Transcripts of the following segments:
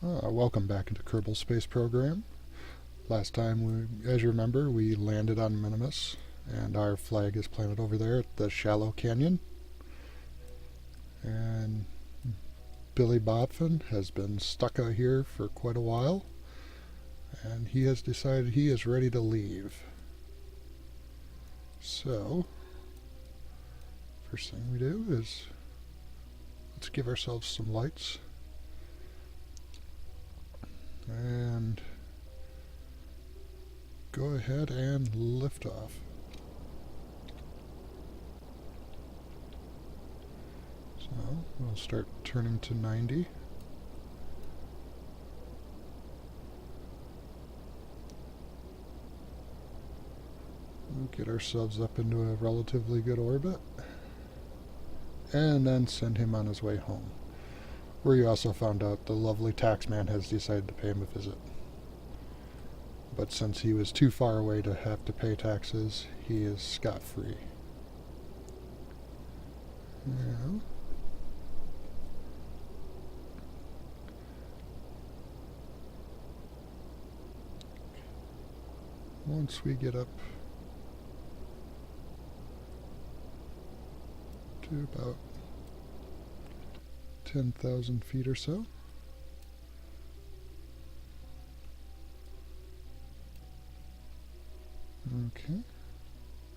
Welcome back into Kerbal Space Program. Last time, as you remember, we landed on Minmus, and our flag is planted over there at the shallow canyon. And Billy-Bobfen has been stuck out here for quite a while, and he has decided he is ready to leave. So, first thing we do is let's give ourselves some lights. And go ahead and lift off. So we'll start turning to 90. We'll get ourselves up into a relatively good orbit. And then send him on his way home, where you also found out the lovely taxman has decided to pay him a visit. But since he was too far away to have to pay taxes, he is scot-free. Yeah. Once we get up to about 10,000 feet or so, okay,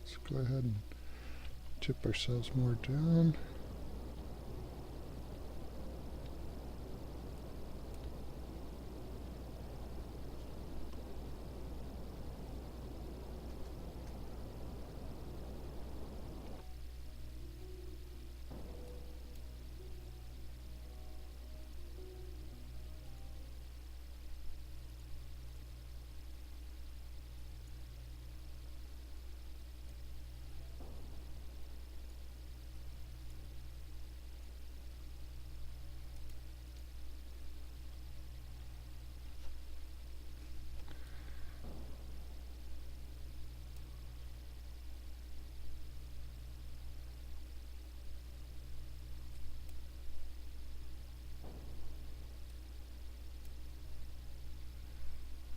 let's go ahead and tip ourselves more down.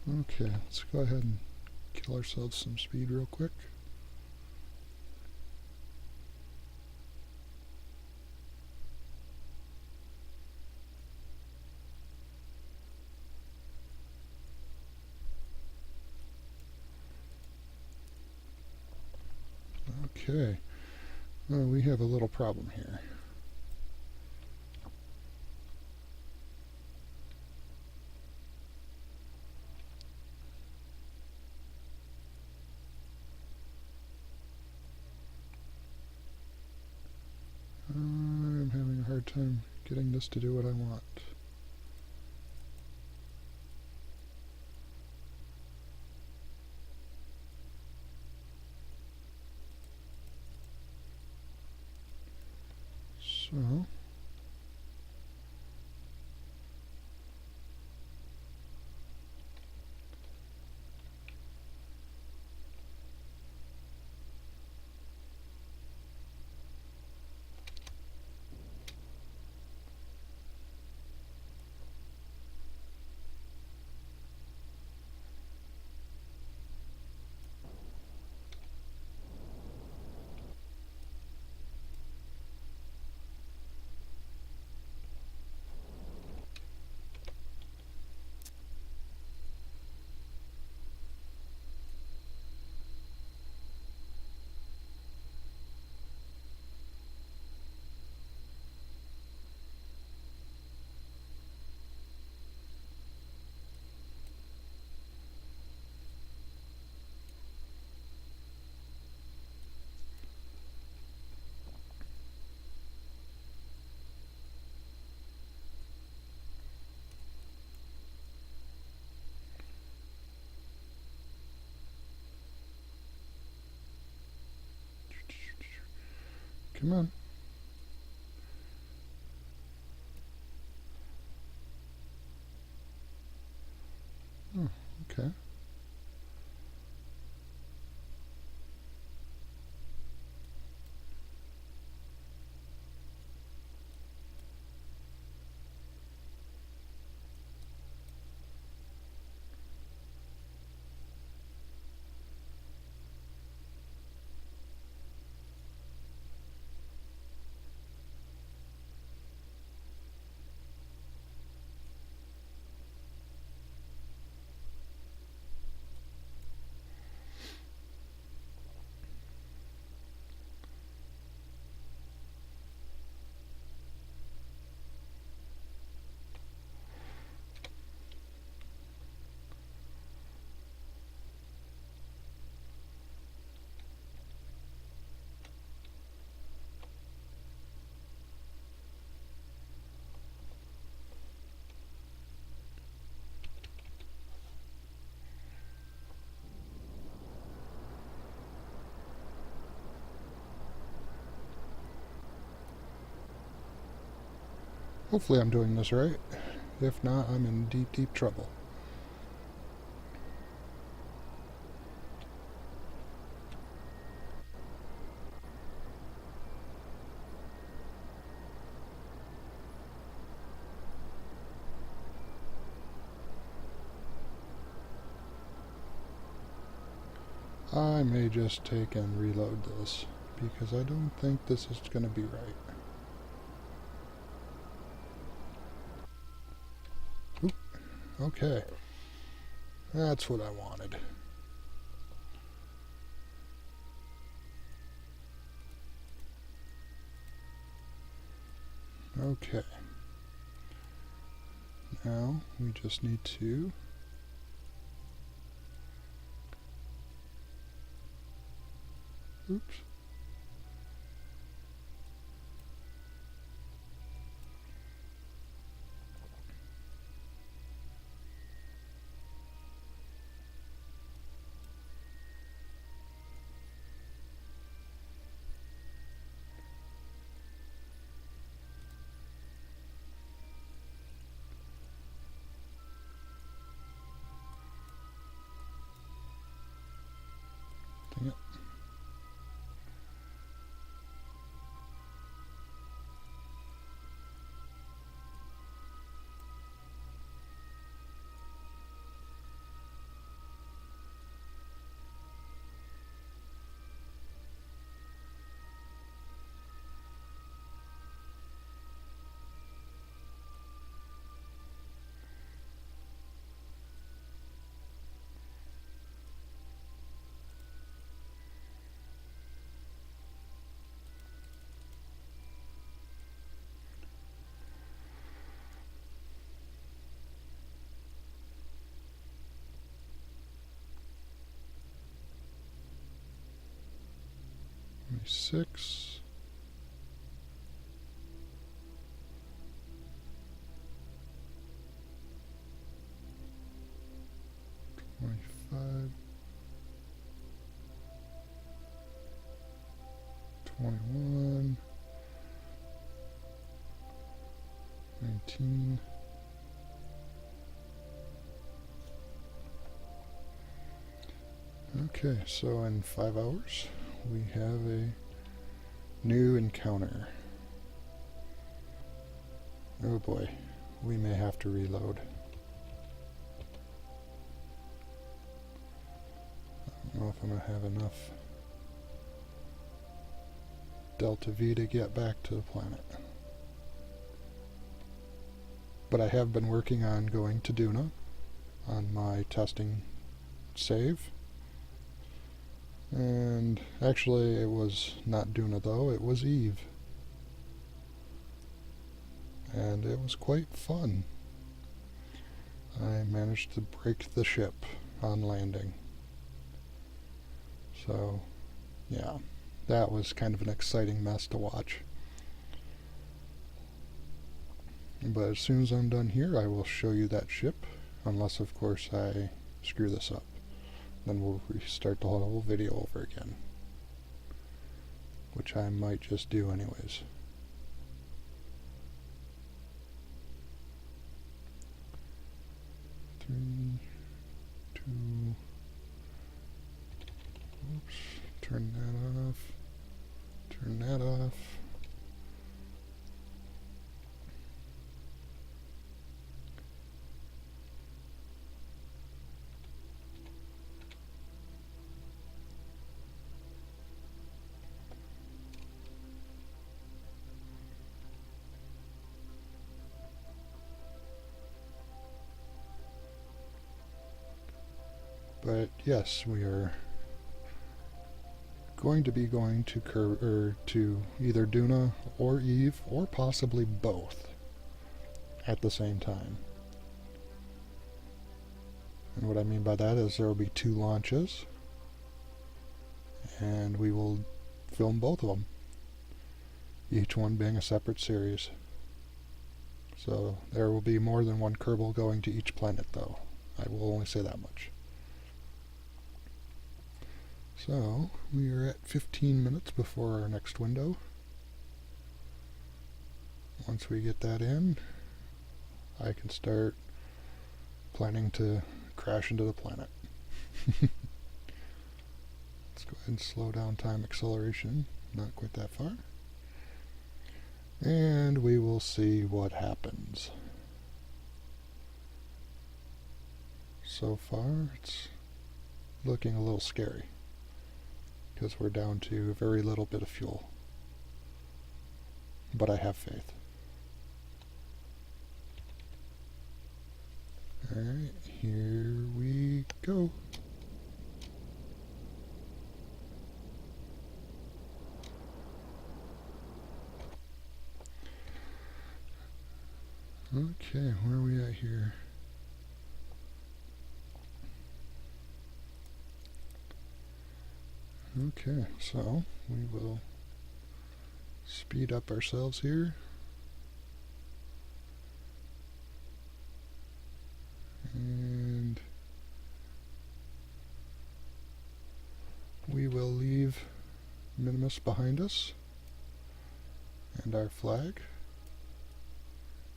Okay, let's go ahead and kill ourselves some speed real quick. Okay, well, we have a little problem here. I'm having a hard time getting this to do what I want. So, come on. Oh, okay. Hopefully I'm doing this right. If not, I'm in deep, deep trouble. I may just take and reload this, because I don't think this is going to be right. Oop, okay. That's what I wanted. Okay. Now, we just need to... Oops. Dang it. Six. 25. 21. 19. Okay, so in 5 hours, we have a new encounter. Oh boy, we may have to reload. I don't know if I'm going to have enough Delta V to get back to the planet. But I have been working on going to Duna on my testing save. And actually it was not Duna though, it was Eve. And it was quite fun. I managed to break the ship on landing. So, yeah, that was kind of an exciting mess to watch. But as soon as I'm done here, I will show you that ship, unless of course I screw this up. Then we'll restart the whole video over again, which I might just do anyways. Three, two, oops, turn that off, turn that off. But yes, we are going to be going to either Duna or Eve, or possibly both at the same time. And what I mean by that is there will be 2 launches, and we will film both of them, each one being a separate series. So there will be more than one Kerbal going to each planet, though. I will only say that much. So, we are at 15 minutes before our next window. once we get that in, I can start planning to crash into the planet. Let's go ahead and slow down time acceleration. Not quite that far. And we will see what happens. So far, it's looking a little scary because we're down to a very little bit of fuel. But I have faith. Alright, here we go. Okay, where are we at here? Okay, so we will speed up ourselves here. And we will leave Minmus behind us and our flag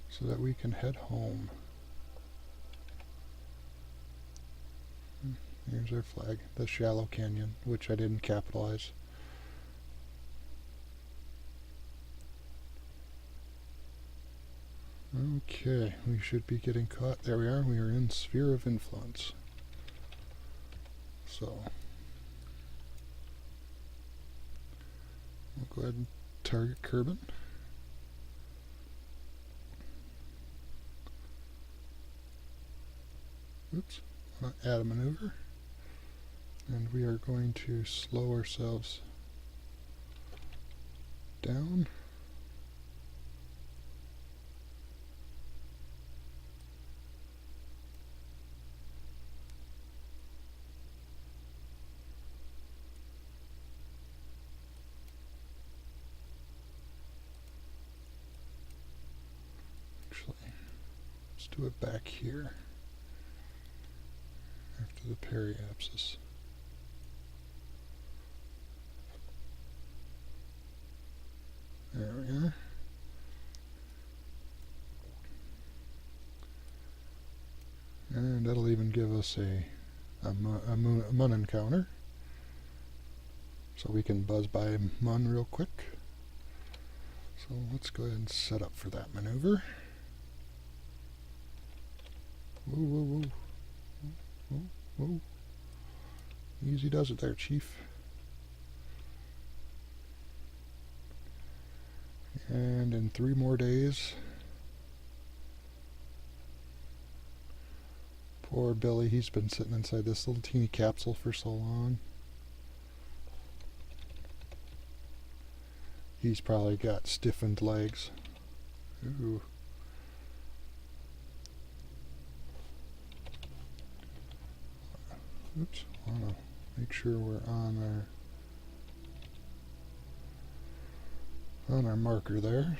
so that we can head home. Here's our flag, the shallow canyon, which I didn't capitalize. Okay, we should be getting caught. There we are. We are in sphere of influence. So, we'll go ahead and target Kerbin. Oops, add a maneuver. And we are going to slow ourselves down. Actually, let's do it back here after the periapsis. There we are. And that'll even give us a Mun encounter. So we can buzz by Mun real quick. So let's go ahead and set up for that maneuver. Whoa, whoa, whoa. Whoa, whoa. Easy does it there, Chief. And in 3 more days, poor Billy, he's been sitting inside this little teeny capsule for so long. He's probably got stiffened legs. Ooh. Oops, I want to make sure we're on our marker there.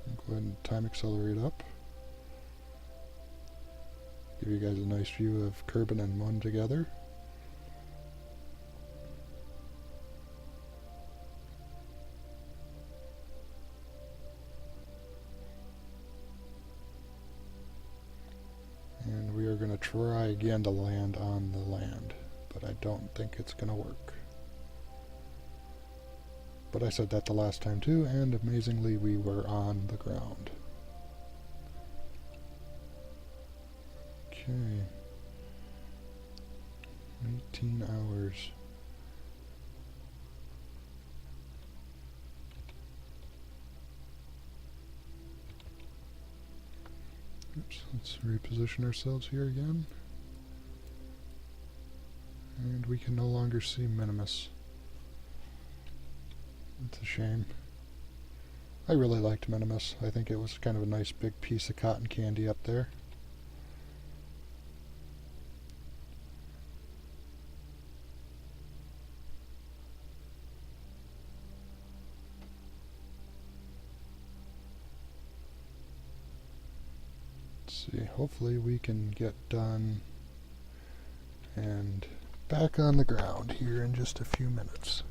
I'll go ahead and time accelerate up. Give you guys a nice view of Kerbin and Mun together. And we are going to try again to land on the land, but I don't think it's going to work. But I said that the last time too, and amazingly we were on the ground. Okay. 18 hours. Oops, let's reposition ourselves here again. And we can no longer see Minmus. It's a shame. I really liked Minmus. I think it was kind of a nice big piece of cotton candy up there. Let's see, hopefully we can get done and back on the ground here in just a few minutes.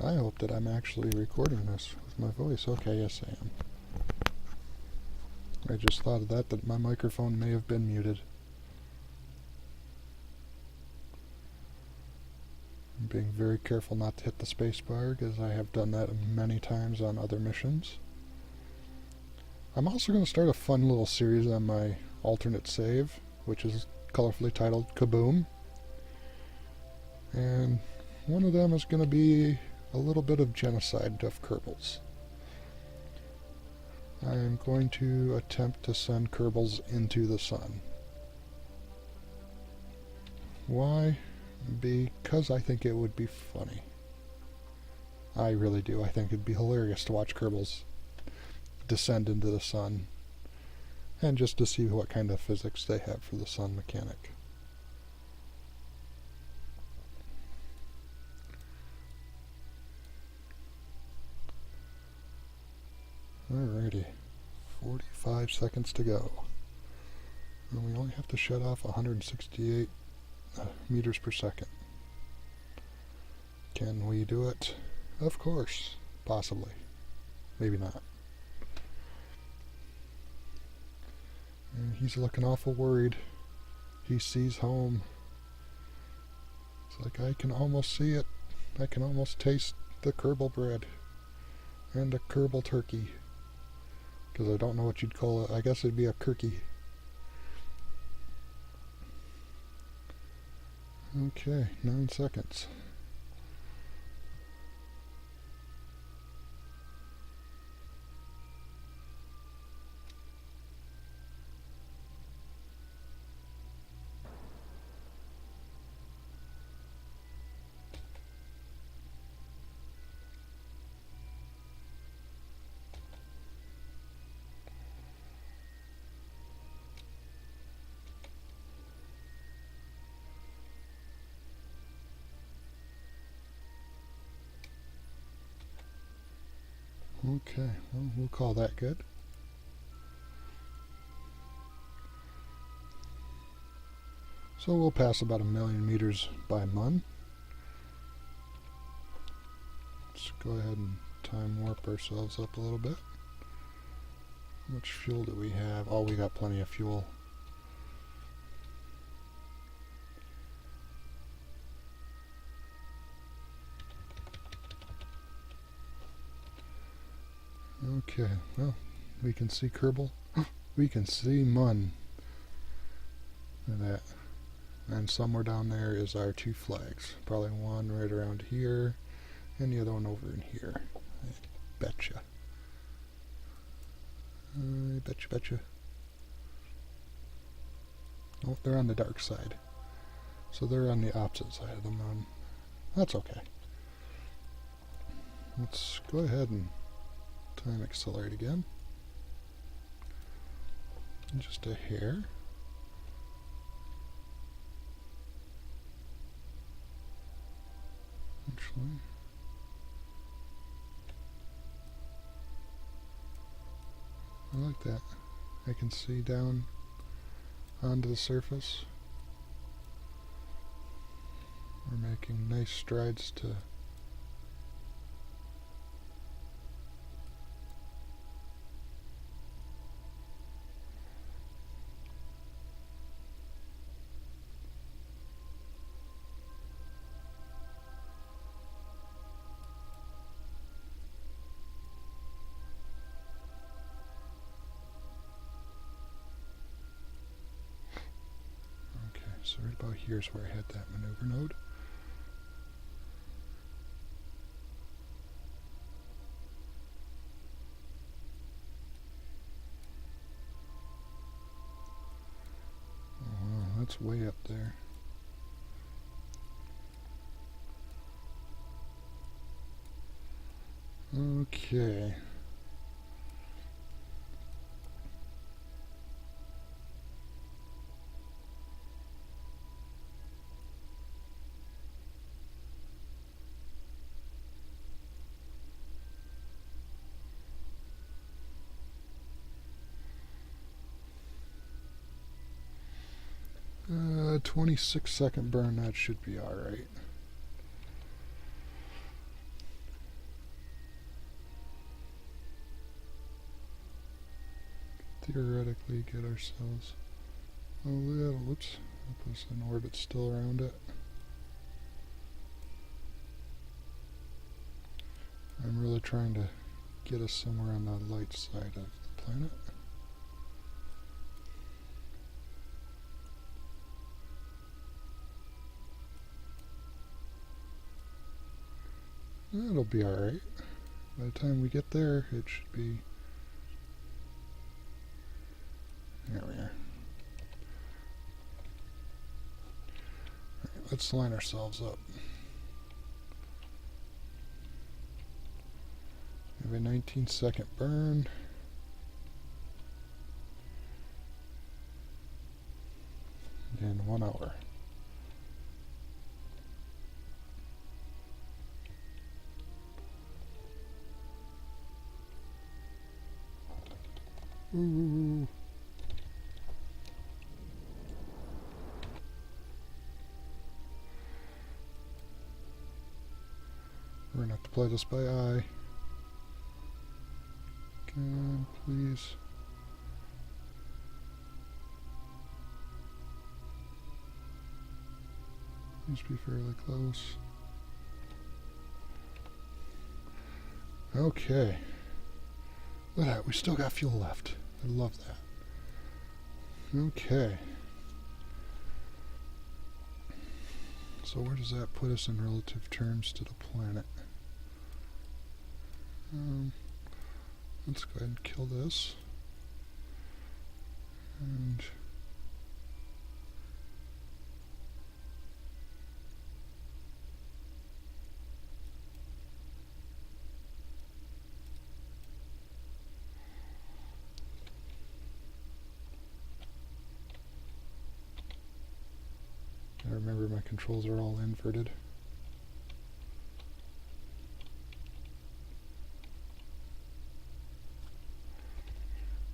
I hope that I'm actually recording this with my voice. Okay, yes I am. I just thought of that my microphone may have been muted. I'm being very careful not to hit the space bar, because I have done that many times on other missions. I'm also going to start a fun little series on my alternate save, which is colorfully titled Kaboom. And one of them is going to be a little bit of genocide of Kerbals. I am going to attempt to send Kerbals into the sun. Why? Because I think it would be funny. I really do. I think it'd be hilarious to watch Kerbals descend into the sun, and just to see what kind of physics they have for the sun mechanic. Alrighty, 45 seconds to go. And we only have to shut off 168 meters per second. Can we do it? Of course. Possibly. Maybe not. And he's looking awful worried. He sees home. It's like, I can almost see it. I can almost taste the Kerbal bread. And a Kerbal turkey. Because I don't know what you'd call it. I guess it'd be a kirky. Okay, 9 seconds. Okay, well, we'll call that good. So we'll pass about 1,000,000 meters by Mun. Let's go ahead and time warp ourselves up a little bit. How much fuel do we have? Oh, we got plenty of fuel. Okay, well, we can see Kerbal. We can see Mun. Look at that. And somewhere down there is our 2 flags. Probably one right around here, and the other one over in here. I betcha. I betcha. Oh, they're on the dark side. So they're on the opposite side of the Mun. That's okay. Let's go ahead and time accelerate again. Just a hair. Actually, I like that. I can see down onto the surface. We're making nice strides to so right about here is where I had that maneuver node. Oh, wow, that's way up there. Okay. Uh, 26-second burn, that should be alright. theoretically get ourselves a little, whoops, that puts an orbit still around it. I'm really trying to get us somewhere on the light side of the planet. It'll be alright. By the time we get there, it should be... There we are. Alright, let's line ourselves up. We have a 19-second burn. In 1 hour. Ooh. We're gonna have to play this by eye. Come on, please. Must be fairly close. Okay. Look at that, we still got fuel left. I love that. Okay. So where does that put us in relative terms to the planet? Let's go ahead and kill this. And I remember my controls are all inverted.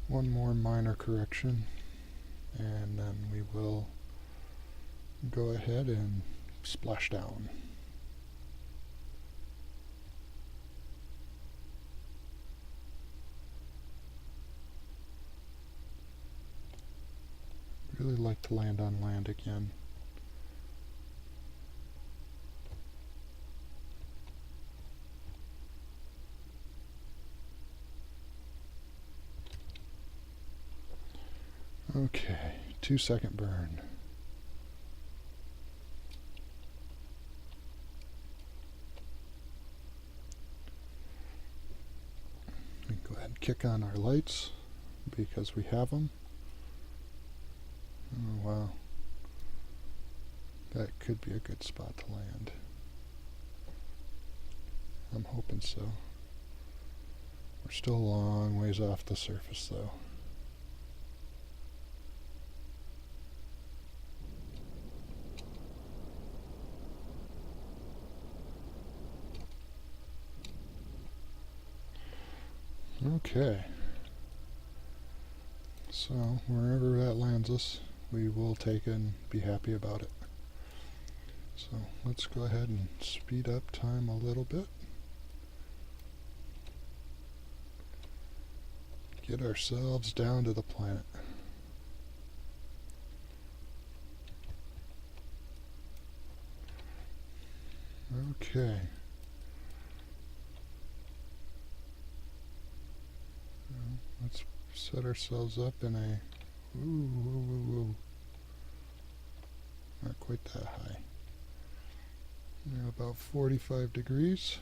One more minor correction, and then we will go ahead and splash down. Really like to land on land again. Okay, 2-second burn. We can go ahead and kick on our lights because we have them. Oh wow, that could be a good spot to land. I'm hoping so. We're still a long ways off the surface though. Okay, so wherever that lands us, we will take it and be happy about it. So let's go ahead and speed up time a little bit. Get ourselves down to the planet. Okay. Let's set ourselves up in a, not quite that high. About 45 degrees.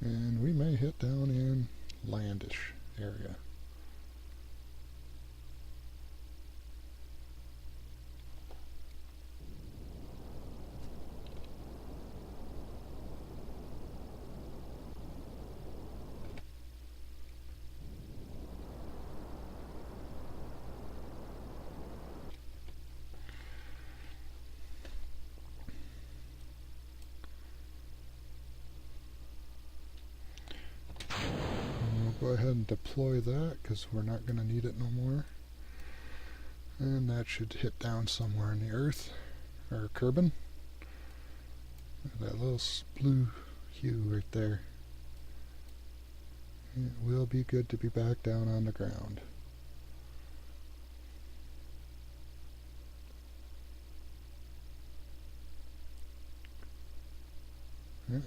And we may hit down in landish area. ahead and deploy that because we're not going to need it no more. And that should hit down somewhere in the earth, or Kerbin. That little blue hue right there. It will be good to be back down on the ground.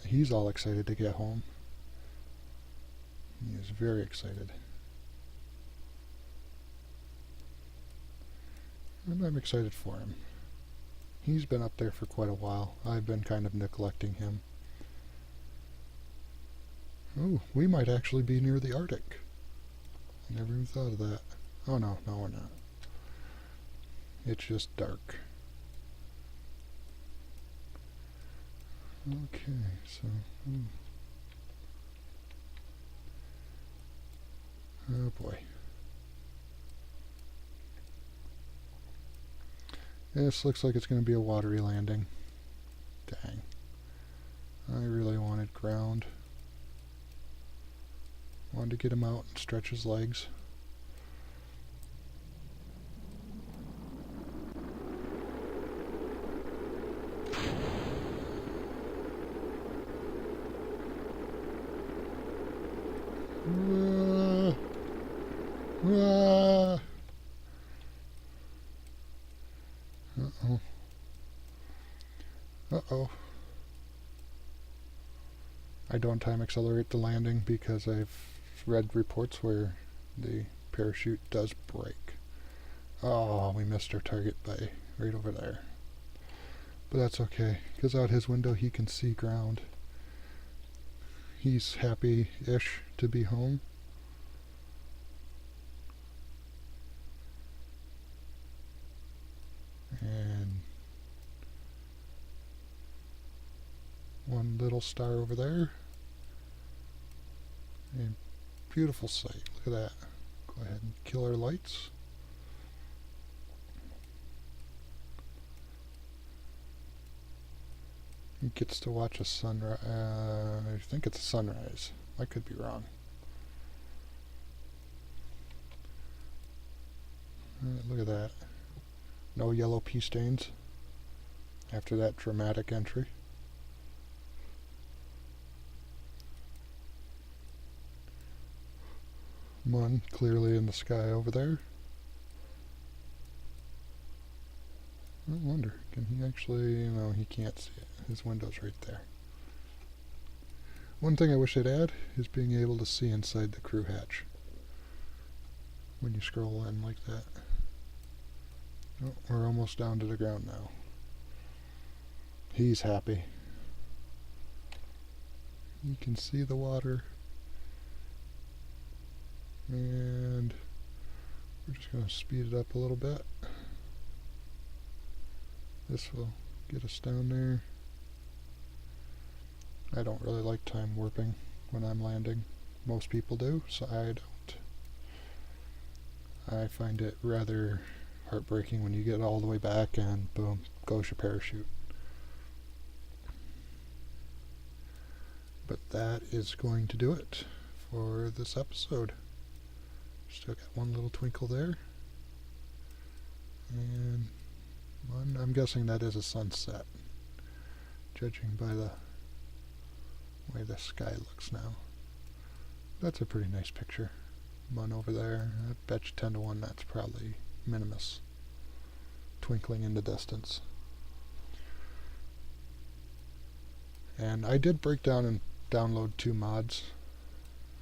He's all excited to get home. He is very excited. And I'm excited for him. He's been up there for quite a while. I've been kind of neglecting him. Oh, we might actually be near the Arctic. I never even thought of that. Oh no, we're not. It's just dark. Okay, so... Oh boy. This looks like it's going to be a watery landing. Dang. I really wanted ground. Wanted to get him out and stretch his legs. Uh-oh. Uh-oh. I don't time accelerate the landing because I've read reports where the parachute does break. Oh, we missed our target by right over there. But that's okay, because out his window he can see ground. He's happy-ish to be home. And one little star over there. And beautiful sight. Look at that. Go ahead and kill our lights. He gets to watch a sunrise. I think it's a sunrise. I could be wrong. Look at that. No yellow pea stains after that dramatic entry. Mun clearly in the sky over there. I wonder, can he actually... No, he can't see it. His window's right there. One thing I wish I'd add is being able to see inside the crew hatch when you scroll in like that. Oh, we're almost down to the ground now. He's happy. You can see the water. And we're just going to speed it up a little bit. This will get us down there. I don't really like time warping when I'm landing. Most people do, so I don't. I find it rather heartbreaking when you get all the way back and boom, goes your parachute. But that is going to do it for this episode. Still got one little twinkle there. And I'm guessing that is a sunset, judging by the way the sky looks now. That's a pretty nice picture. Mun over there. I bet you 10 to 1 that's probably Minmus twinkling in the distance. And I did break down and download 2 mods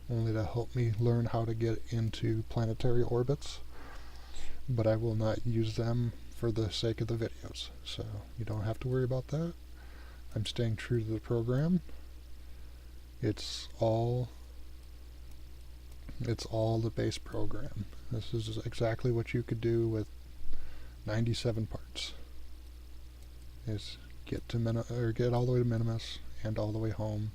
only to help me learn how to get into planetary orbits, but I will not use them for the sake of the videos, so you don't have to worry about that. I'm staying true to the program. It's all the base program. This is exactly what you could do with 97 parts. Is get all the way to Minmus and all the way home.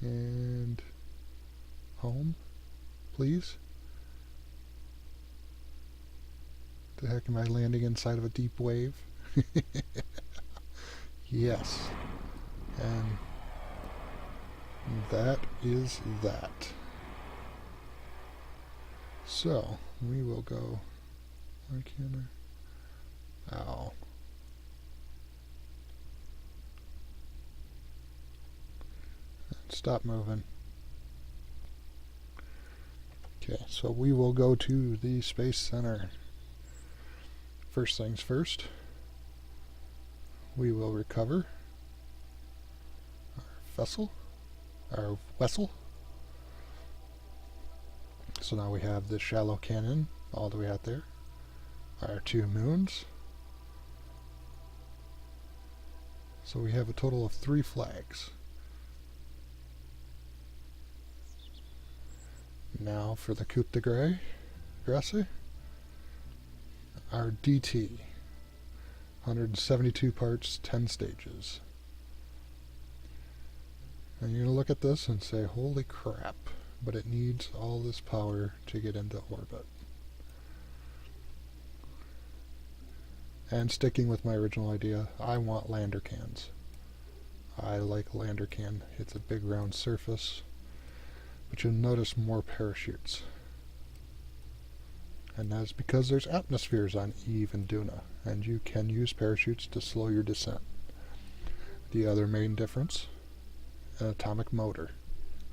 And home, please. The heck am I landing inside of a deep wave? Yes. And That is that. So, we will go... Why can't I... Ow. Stop moving. Okay, so we will go to the Space Center. First things first, we will recover our wessel. So now we have the shallow cannon all the way out there, our 2 moons. So we have a total of 3 flags. Now for the coup de grace, our DT, 172 parts, 10 stages. And you're going to look at this and say, holy crap, but it needs all this power to get into orbit. And sticking with my original idea, I want lander cans. I like lander can. It's a big round surface, but you'll notice more parachutes. And that's because there's atmospheres on Eve and Duna, and you can use parachutes to slow your descent. The other main difference, an atomic motor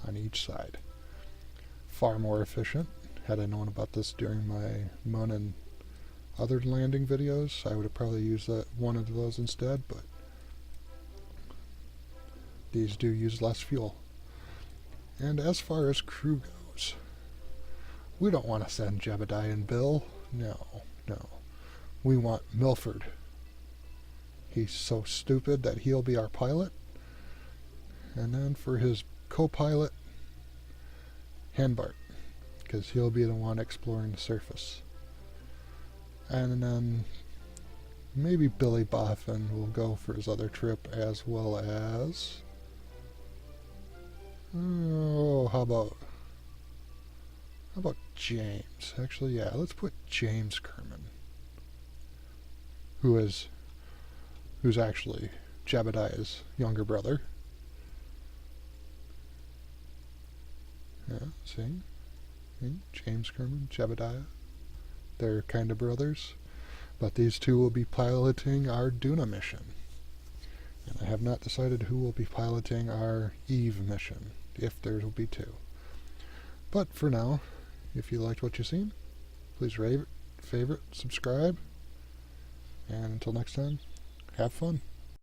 on each side. Far more efficient. Had I known about this during my Mun and other landing videos, I would have probably used one of those instead, but these do use less fuel. And as far as crew goes, we don't want to send Jebediah and Bill. No. We want Milford. He's so stupid that he'll be our pilot. And then for his co-pilot, Hanbart, because he'll be the one exploring the surface. And then maybe Billy-Bobfen will go for his other trip, as well as... Oh, how about James? Actually, yeah, let's put James Kerman, who's actually Jebediah's younger brother. Yeah, see? James Kerman, Jebediah. They're kind of brothers. But these two will be piloting our Duna mission. And I have not decided who will be piloting our Eve mission, if there will be 2. But for now, if you liked what you've seen, please rate, favorite, subscribe, and until next time, have fun.